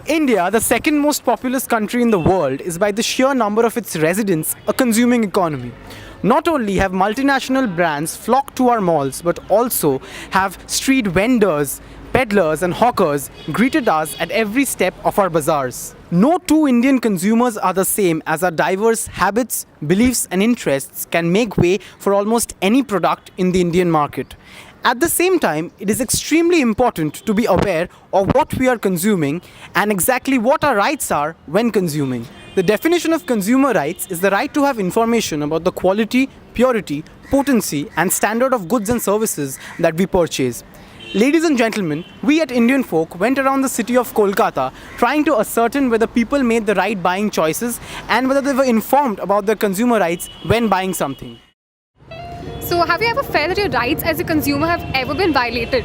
India, the second most populous country in the world, is by the sheer number of its residents a consuming economy. Not only have multinational brands flocked to our malls, but also have street vendors, peddlers, and hawkers greeted us at every step of our bazaars. No two Indian consumers are the same, as our diverse habits, beliefs, and interests can make way for almost any product in the Indian market. At the same time, it is extremely important to be aware of what we are consuming and exactly what our rights are when consuming. The definition of consumer rights is the right to have information about the quality, purity, potency, and standard of goods and services that we purchase. Ladies and gentlemen, we at Indian Folk went around the city of Kolkata trying to ascertain whether people made the right buying choices and whether they were informed about their consumer rights when buying something. So, have you ever felt that your rights as a consumer have ever been violated?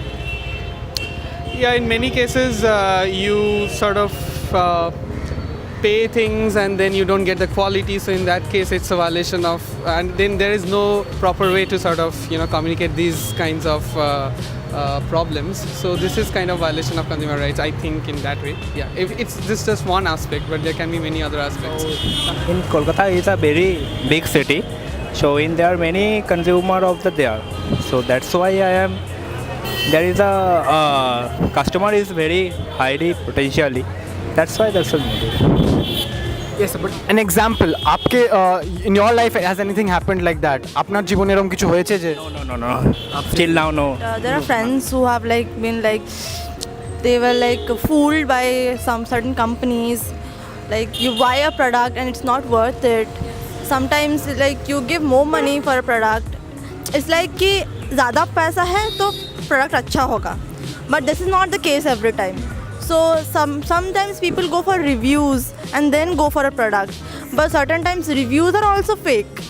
Yeah, in many cases, you sort of pay things and then you don't get the quality. So in that case, it's a violation of, and then there is no proper way to sort of communicate these kinds of problems. So this is kind of violation of consumer rights, I think, in that way. Yeah, if it's just one aspect, but there can be many other aspects. In Kolkata is a very big city, so in there are many consumer of the there. So that's why there is a customer is very highly potentially. That's why that's needed. Yes, sir, but an example, आपके in your life has anything happened like that? আপনার জীবনে এরকম কিছু হয়েছে যে? No. Till now, no. There are friends who have been they were fooled by some certain companies. Like you buy a product and it's not worth it. Sometimes you give more money for a product. It's like कि ज़्यादा पैसा है तो product अच्छा होगा. But this is not the case every time. So sometimes people go for reviews and then go for a product. But certain times reviews are also fake.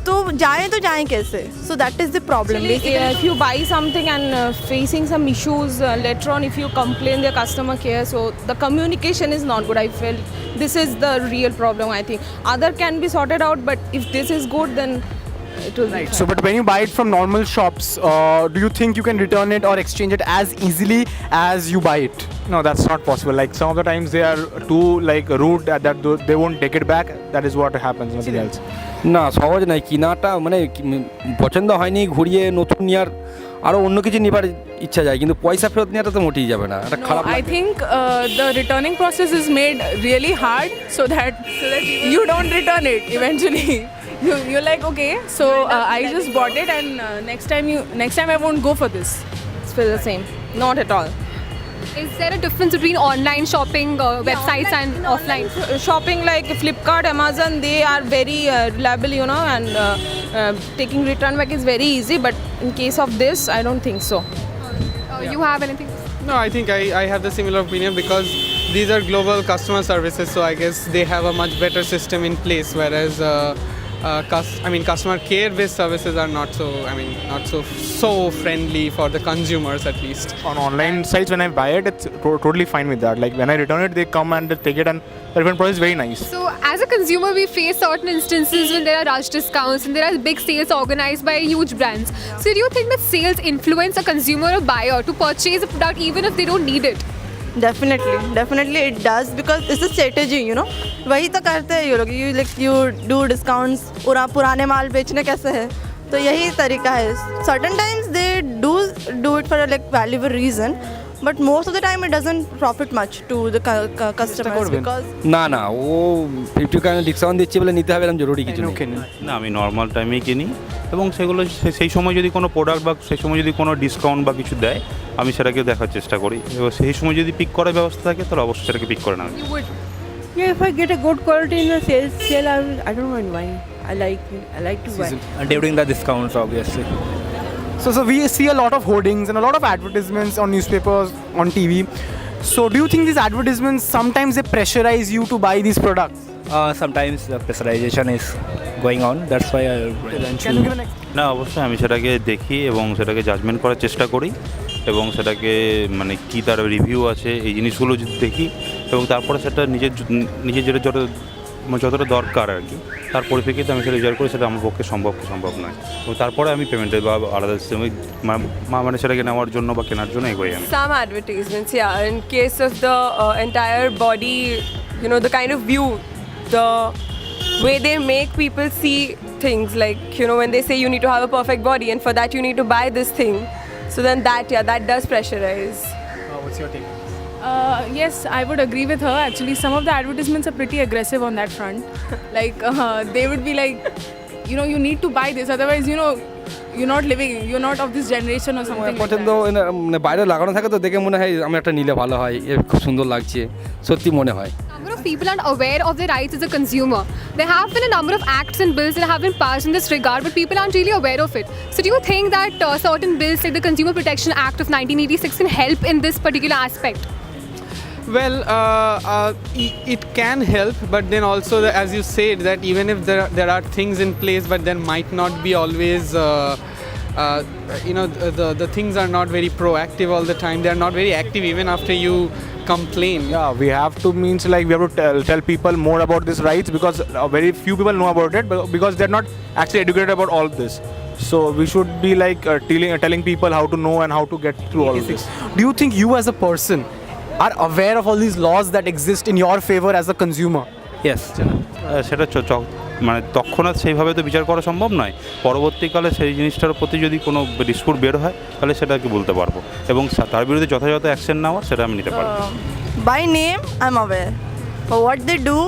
तो जाएं कैसे? So that is the problem. Actually, if you buy something and facing some issues later on, if you complain their customer care, so the communication is not good. I feel this is the real problem. I think other can be sorted out, but if this is good, then it will be fine. So, but when you buy it from normal shops, do you think you can return it or exchange it as easily as you buy it? No, that's not possible. Like some of the times they are too rude that they won't take it back. That is what happens. Nothing else. না সহজ নয় কিনাটা মানে পছন্দ হয়নি ঘুরিয়ে নতুন নেওয়ার আরও অন্য কিছু নেবার ইচ্ছা যায় কিন্তু পয়সা ফেরত নেওয়াটা তো মোটেই যাবে না এটা খারাপ I think the returning process is made really hard so that you don't return it eventually. You're like, okay, so I just bought it and next time I won't go for this. It's still the same. Not at all. Is there a difference between online shopping websites and offline? Shopping like Flipkart, Amazon, they are very reliable, and taking return back is very easy. But in case of this, I don't think so. You have anything? No, I think I have the similar opinion because these are global customer services, so I guess they have a much better system in place, whereas customer care-based services are not so friendly for the consumers, at least. On online sites, when I buy it, it's totally fine with that. Like when I return it, they come and they take it, and the return process is very nice. So, as a consumer, we face certain instances when there are rush discounts and there are big sales organized by huge brands. So, do you think that sales influence a consumer or buyer to purchase a product even if they don't need it? Definitely it does because it's a strategy, वही तो करते हैं ये लोग. You do discounts. पुराने माल बेचने कैसे है? तो यही तरीका है. Certain times they do it for a valuable reason, but most of the time it doesn't profit much to the customers because না ও 50% ডিসকাউন্ট দিচ্ছে বলে নিতে হবে এরকম জরুরি কিছু নেই না আমি নর্মাল টাইমেই কিনি এবং সেগুলো সেই সময় যদি কোনো প্রোডাক্ট বা সেই সময় যদি কোনো ডিসকাউন্ট বা কিছু দেয় আমি সেটাকে দেখার চেষ্টা করি এবং সেই সময় যদি পিক করার ব্যবস্থা থাকে তাহলে অবশ্যই সেটাকে পিক করে নেব Yeah, if I get a good quality in the sale, I don't mind buying. I like to buy. And during the discounts, obviously. So we see a lot of hoardings and a lot of advertisements on newspapers, on TV. So do you think these advertisements sometimes they pressurize you to buy these products? Sometimes the pressurization is going on. That's why I Can you give an না অবশ্যই আমি সেটাকে দেখি এবং সেটাকে judgement করার চেষ্টা করি এবং সেটাকে মানে কী তার রিভিউ আছে এই জিনিসগুলো যদি দেখি এবং তারপরে সেটা নিজের যেটা যতটা দরকার আর কি তার পরিপ্রেক্ষিতে আমি সেটা রিজার্ভ করি, সেটা আমার পক্ষে সম্ভব নয়। তো তারপরে আমি পেমেন্টের বা আলাদা সিস্টেম মানে সেটাকে নেওয়ার জন্য বা কেনার জন্য এগোই আমি। Some advertisements, yeah. In case of the entire body, you know, the kind of view, the way they make people see things, like, you know, when they say you need to have a perfect body and for that you need to buy this thing. So then that does pressurize. What's your take? Yes, I would agree with her. Actually, some of the advertisements are pretty aggressive on that front. Like, they would be like, you know, you need to buy this, otherwise, you know, you're not of this generation or something like পছন্দ that. মানে বাইরে লাগানো থাকে তো দেখে মনে হয় আমি একটা নিলে ভালো হয়, এর খুব সুন্দর লাগছে, সত্যি মনে হয়। Number of people aren't aware of their rights as a consumer. There have been a number of acts and bills that have been passed in this regard, but people aren't really aware of it. So do you think that certain bills like the Consumer Protection Act of 1986 can help in this particular aspect? Well, it can help, but then also, as you said, that even if there are things in place, but there might not be always, you know, the things are not very proactive all the time. They are not very active even after you complain. Yeah, we have to we have to tell people more about these rights, because very few people know about it, because they're not actually educated about all this. So we should be telling people how to know and how to get through all of this. Do you think you as a person are aware of all these laws that exist in your favor as a consumer? Yes. সেটা মানে তৎক্ষণাৎ সেইভাবে তো বিচার করা সম্ভব নয়। পরবর্তীকালে সেই জিনিসটার প্রতি যদি কোনো ডিসপুট বের হয় তাহলে সেটাকে বলতে পারবো এবং তার বিরুদ্ধে যথাযথ অ্যাকশন নেওয়া সেটা আমি নিতে পারবো। By name, I'm aware. But what they do,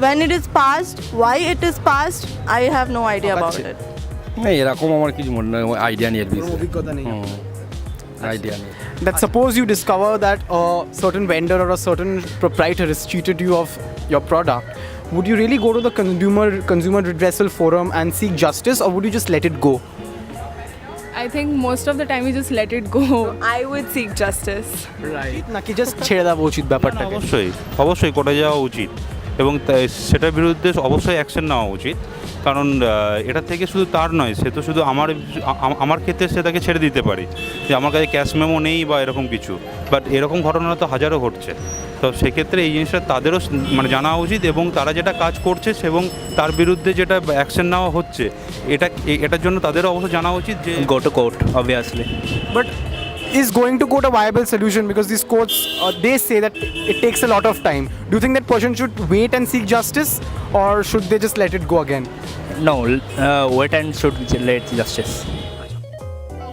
when it is passed, why it is passed, I have no idea about it. না এরকম আমার কিছু মনে হয় আইডিয়া নেই এর বিষয়ে, অভিজ্ঞতা নেই। আইডিয়া নেই। That suppose you discover that a certain vendor or a certain proprietor has cheated you of your product, would you really go to the consumer redressal forum and seek justice, or would you just let it go? I think most of the time we just let it go. I would seek justice. Right. নাকি just ছেড়ে দেওয়া উচিত ব্যাপারটাকে? অবশ্যই কোর্টে যাওয়া উচিত এবং সেটার বিরুদ্ধে অবশ্যই অ্যাকশন নেওয়া উচিত, কারণ এটা থেকে শুধু তার নয়, সে তো শুধু আমার ক্ষেত্রে সে তাকে ছেড়ে দিতে পারে যে আমার কাছে ক্যাশ মেমো নেই বা এরকম কিছু, বাট এরকম ঘটনা তো হাজারো ঘটছে। তো সেক্ষেত্রে এই জিনিসটা তাদেরও মানে জানা উচিত এবং তারা যেটা কাজ করছে এবং তার বিরুদ্ধে যেটা অ্যাকশন নেওয়া হচ্ছে এটার জন্য তাদেরও অবশ্য জানা উচিত যে go to court obviously. But is going to court a viable solution, because these courts they say that it takes a lot of time? Do you think that person should wait and seek justice, or should they just let it go again? No, wait and should let justice.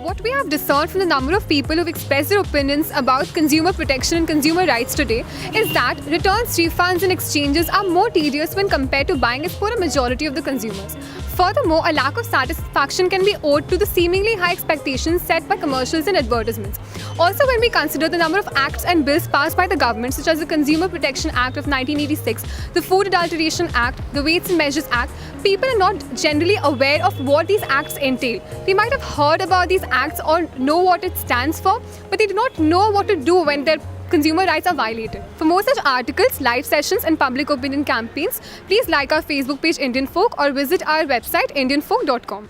What we have discerned from the number of people who've expressed their opinions about consumer protection and consumer rights today is that returns, refunds and exchanges are more tedious when compared to buying as for a majority of the consumers. Furthermore, a lack of satisfaction can be owed to the seemingly high expectations set by commercials and advertisements. Also, when we consider the number of acts and bills passed by the government, such as the Consumer Protection Act of 1986, the Food Adulteration Act, the Weights and Measures Act, people are not generally aware of what these acts entail. They might have heard about these acts or know what it stands for, but they do not know what to do when their consumer rights are violated. For more such articles, live sessions and public opinion campaigns, please like our Facebook page Indian Folk or visit our website indianfolk.com.